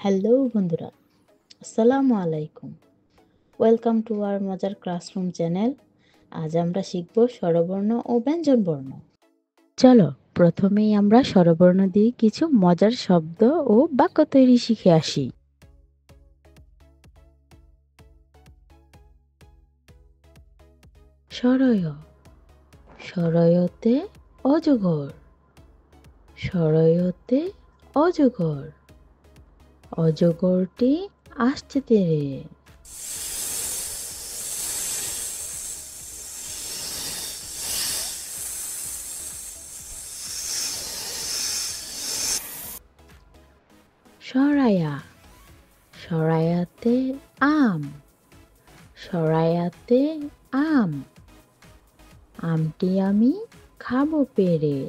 Hello বন্ধুরা, আসসালামু আলাইকুম। ওয়েলকাম টু আওয়ার মজার ক্লাসরুম চ্যানেল। আজ আমরা শিখব স্বরবর্ণ ও ব্যঞ্জনবর্ণ। চলো প্রথমেই আমরা স্বরবর্ণ দিয়ে কিছু মজার শব্দ ও বাক্য তৈরি শিখে আসি। সরয়, সরয়তে অজগর, সরয়তে অজগর, অজগরটি আসছে তেরে। সরায়া, সরায়াতে আম, সরায়াতে আম, আমটি আমি খাবো পেরে।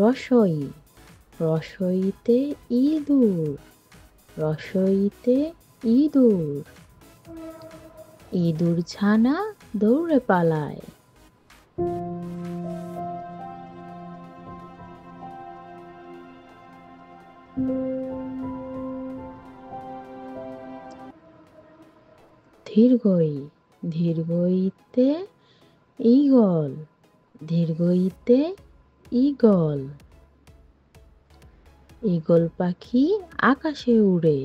রসই, রসইতে ইঁদুর, রসইতে ইঁদুর, ইঁদুর ছানা দৌড়ে পালায়। ধীর্ঘই, ধীর্ঘইতে ঈগল, ধীর্ঘইতে ঈগল, ঈগল পাখি আকাশে উড়ে।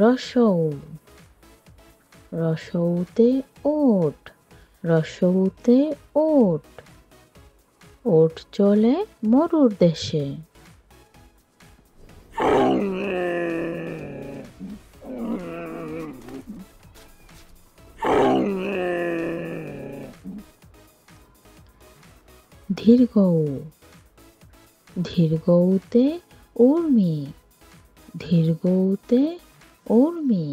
রসৌ, রসৌতে ওট, রসৌতে ওট, ওট চলে মরুর দেশে। দীর্ঘৌ, দীর্ঘৌতে উর্মি, দীর্ঘৌতে উর্মি,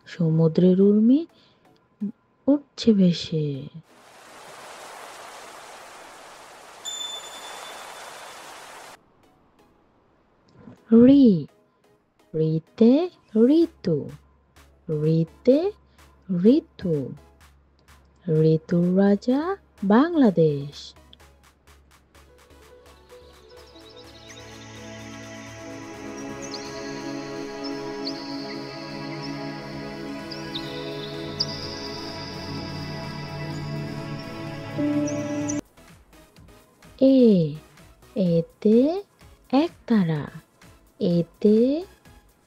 সমুদ্রের উর্মি উঠছে ভেসে। ঋ, ঋতে ঋতু, ঋতে ঋতু, ঋতুর রাজা বাংলাদেশ। এ, এতে একতারা, এতে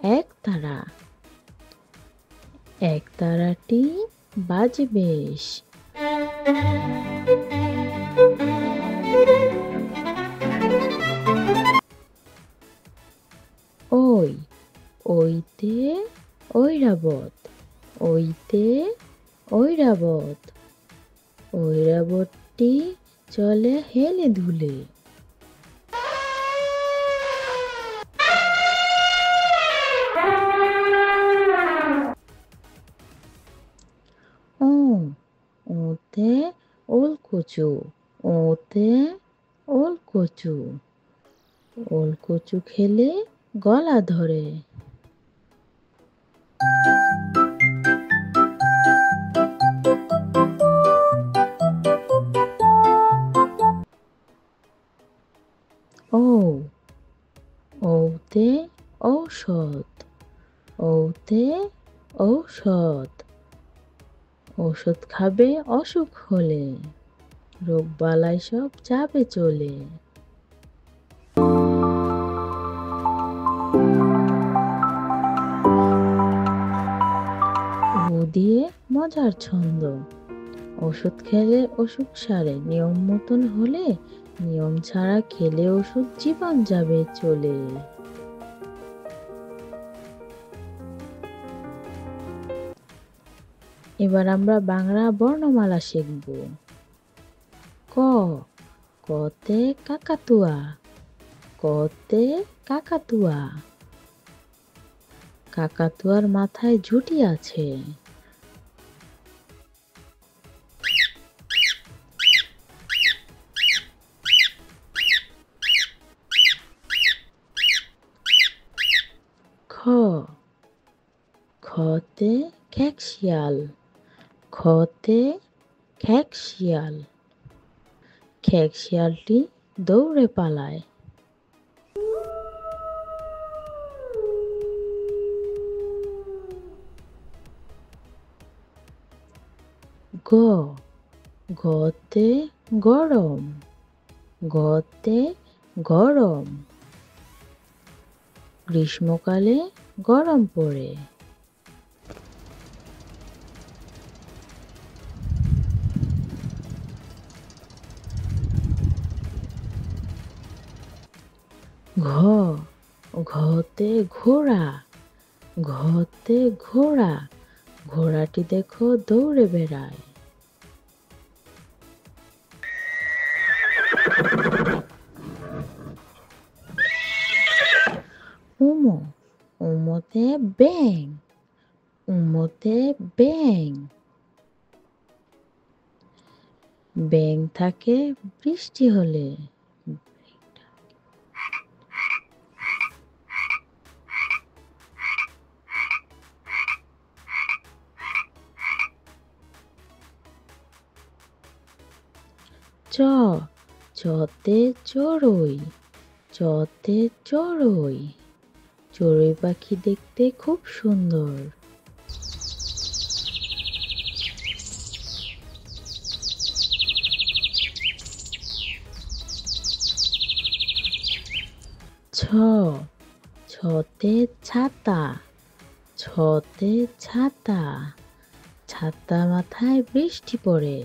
একতারা, একতারাটি বাজে বেশ। ওই, ওইতে ঐরাবত, ওইতে ঐরাবত, ঐরাবতটি চলে হেলে দুলে। ও, ওতে ওলকচু, ওতে ওলকচু, ওলকচু খেলে গলা ধরে। ও, ওতে ঔষধ, ওতে ঔষধ, ওষুধ খাবে অসুখ হলে, রোগ বালাই সব যাবে চলে। ও দিয়ে মজার ছন্দ, ওষুধ খেলে অসুখ সারে, নিয়ম মতন হলে, নিয়ম ছাড়া খেলে ওষুধ জীবন যাবে চলে। এবার আমরা বাংলা বর্ণমালা শিখব। ক, কতে কাকাতুয়া, কতে কাকাতুয়া, কাকাতুয়ার মাথায় ঝুঁটি আছে। খতে খেকশিয়াল, খতে খেকশিয়াল। খেকশিয়ালটি দৌড়ে পালায়। গ গতে গরম, গতে গরম। গ্রীষ্মকালে গরম পড়ে। ঘ ঘতে ঘোড়া, ঘতে ঘোড়া। ঘোড়াটি দেখো দৌড়ে বেড়ায়। উমো উমোতে ব্যাঙ, উমোতে ব্যাঙ। ব্যাঙ থাকে বৃষ্টি হলে। চ চতে চড়ুই, চতে চড়ুই। চড়ুই পাখি দেখতে খুব সুন্দর। ছ ছতে ছাতা, ছতে ছাতা। ছাতা মাথায় বৃষ্টি পড়ে।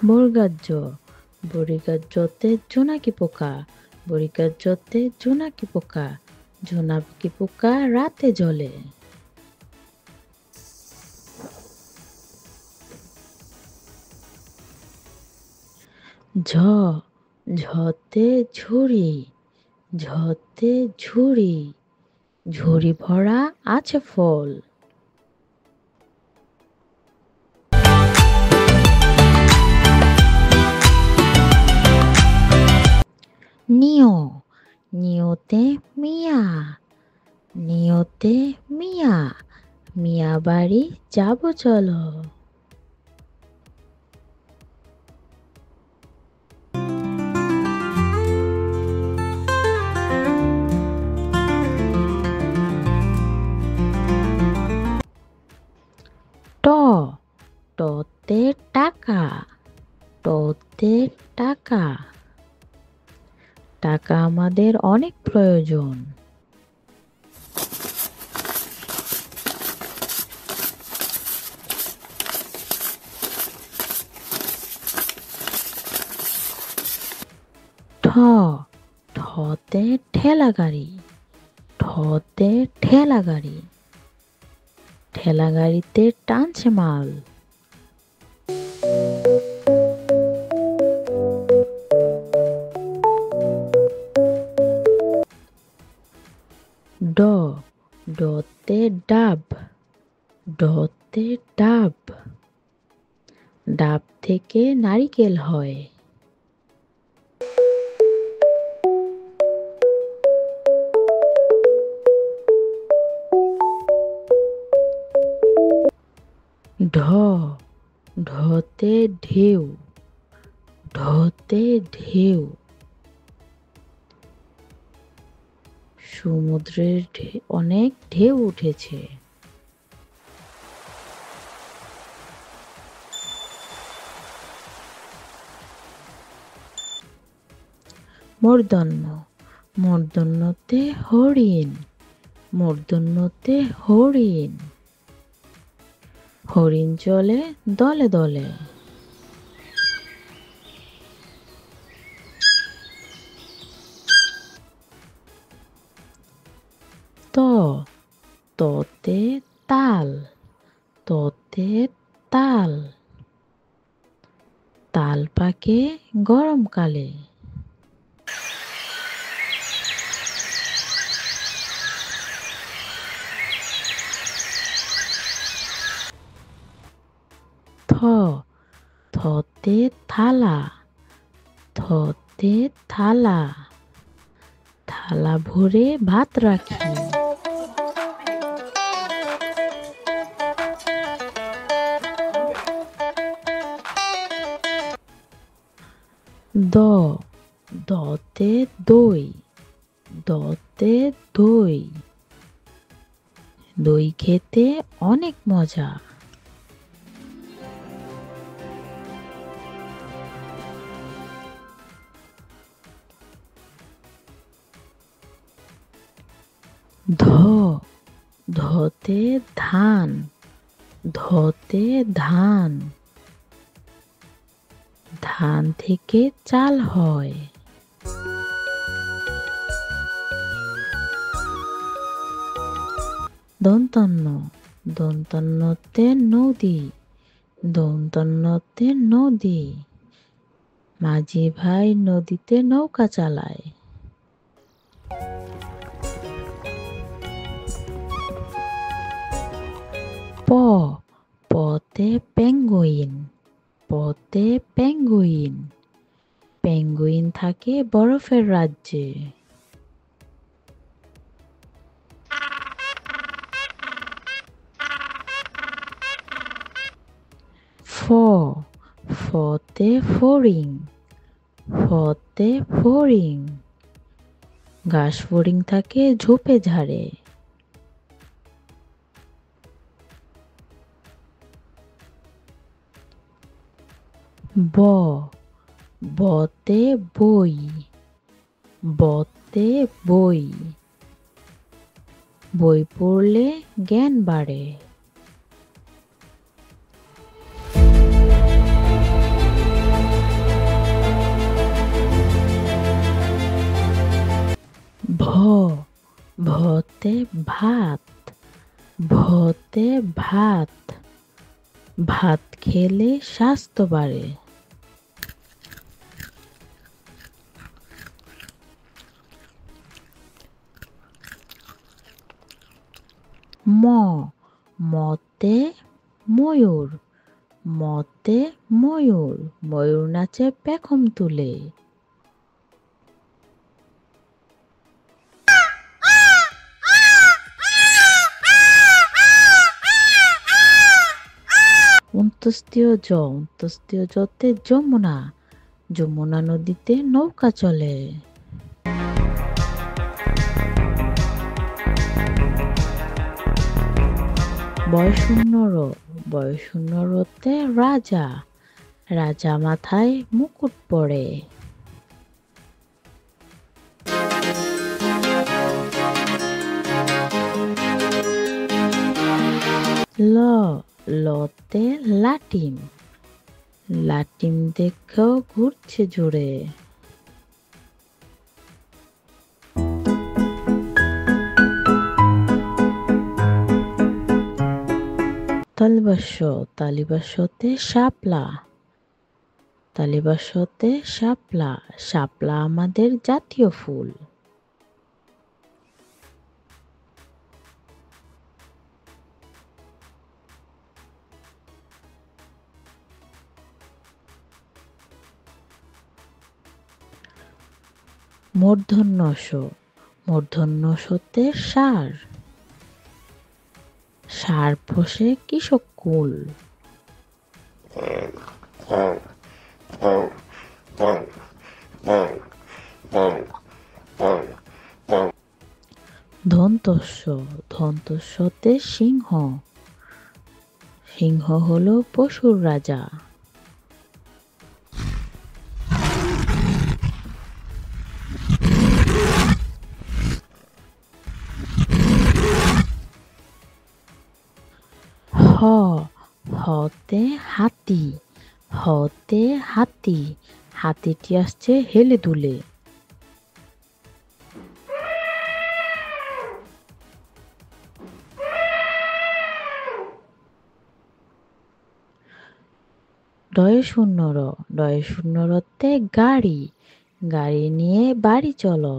বর্গার জ বর্গার জতে জোনাকি পোকা, বর্গার জতে জোনাকি পোকা। জোনাকি পোকা রাতে জ্বলে। ঝ ঝতে ঝুড়ি, ঝতে ঝুড়ি। ঝুড়ি ভরা আছে ফল। নিও নিওতে মিয়া, নিওতে মিয়া। মিয়া বাড়ি যাব চলো। ট টতে টাকা, টতে টাকা। টাকা আমাদের অনেক প্রয়োজন। ঠ ঠতে ঠেলা গাড়ি, ঠতে ঠেলা গাড়ি। ঠেলা গাড়িতে টানছে মাল। ড ডতে ডাব, ডতে ডাব। ডাব থেকে নারিকেল হয়। ঢ ঢতে ঢেউ, ঢতে ঢেউ। সমুদ্রের অনেক ঢেউ উঠেছে। মূর্ধন্য মূর্ধন্যতে হরিণ, মূর্ধন্যতে হরিণ। হরিণ চলে দলে দলে। ত ততে তাল, ততে তাল। তাল পাকে গরমকালে। থ থতে থালা, থতে থালা, থালা ভরে ভাত রাখি। দ, দতে দই, দতে দই, দই খেতে অনেক মজা। ধ, ধতে ধান, ধতে ধান, ধান থেকে চাল হয়। দন্তন্য, দন্তন্যতে নদী, দন্তন্যতে নদী, মাঝি ভাই নদীতে নৌকা চালায়। প, পতে পেঙ্গুইন, পতে পেঙ্গুইন, পেঙ্গুইন থাকে বরফের রাজ্যে। ফ, ফতে ফড়িং, ফতে ফড়িং, ঘাস ফড়িং থাকে ঝোপে ঝাড়ে। ব, বতে বই, বতে বই, বই পড়লে জ্ঞান বাড়ে। ভ, ভতে ভাত, ভতে ভাত, ভাত খেলে স্বাস্থ্য বাড়ে। ম, মতে ময়ূর, মতে ময়ূর, ময়ূর নাচে পেখম তুলে। অন্ত্যেষ্টিয় জ, অন্ত্যেষ্টিয় জতে যমুনা, যমুনা নদীতে নৌকা চলে। বয়শূন্য র, বয়শূন্য রতে রাজা, রাজা মাথায় মুকুট পরে। ল, লতে লাটিম, লাটিম দেখেও ঘুরছে জোরে। তালিবাস্য, তালিবাস্যতে শাপলা, তালিবাস্যতে শাপলা, শাপলা আমাদের জাতীয় ফুল। মূর্ধন্য ষ, মূর্ধন্য ষতে ষাঁড়, ষাঁড় পোষে কৃষক কুল। ধন্তস্ব, ধন্তস্বতে সিংহ, সিংহ হলো পশুর রাজা। হ, হতে হাতি, হতে হাতি, হাতিটি আসছে হেলে দুলে। ডয়ে শূন্য র, ডয়ে শূন্য রতে গাড়ি, গাড়ি নিয়ে বাড়ি চলো।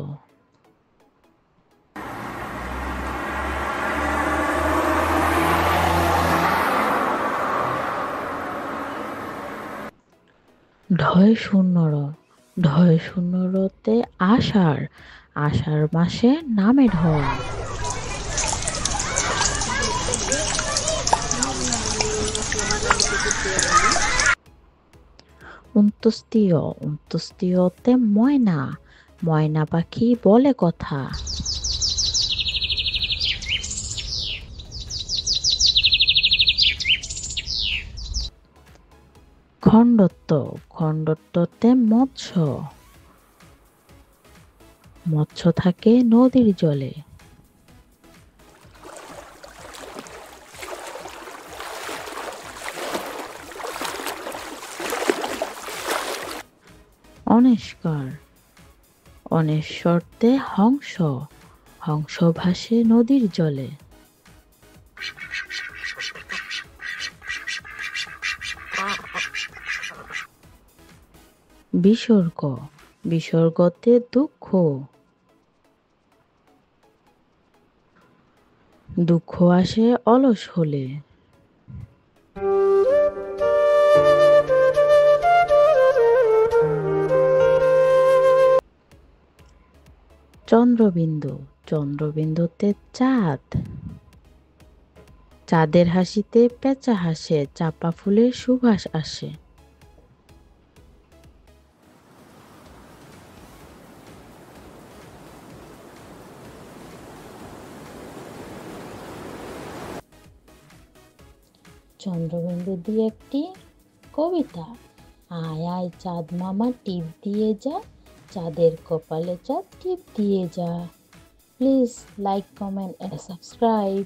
ঢয় শূন্য র, ঢয় শূন্য রতে আষাঢ়, আষাঢ় মাসে নামে ঢল। উন্তস্তীয়, উন্তস্তীয়তে ময়না, ময়না পাখি বলে কথা। খণ্ডত্ব, খণ্ডত্বতে মৎস্য, মৎস্য থাকে নদীর জলে। অনেস্কর, অনেশ্বরতে হংস, হংস ভাসে নদীর জলে। বিসর্গ, বিসর্গতে দুঃখ, দুঃখ আসে অলস হলে। চন্দ্রবিন্দু, চন্দ্রবিন্দুতে চাঁদ, চাঁদের হাসিতে পেঁচা হাসে, চাঁপা ফুলের সুবাস আসে। চন্দ্রবিন্দু দিয়ে একটি কবিতা। আয় আয় চাঁদ মামা টিপ দিয়ে যা, চাঁদের কপালে চাঁদ টিপ দিয়ে যা। Please like, comment and subscribe.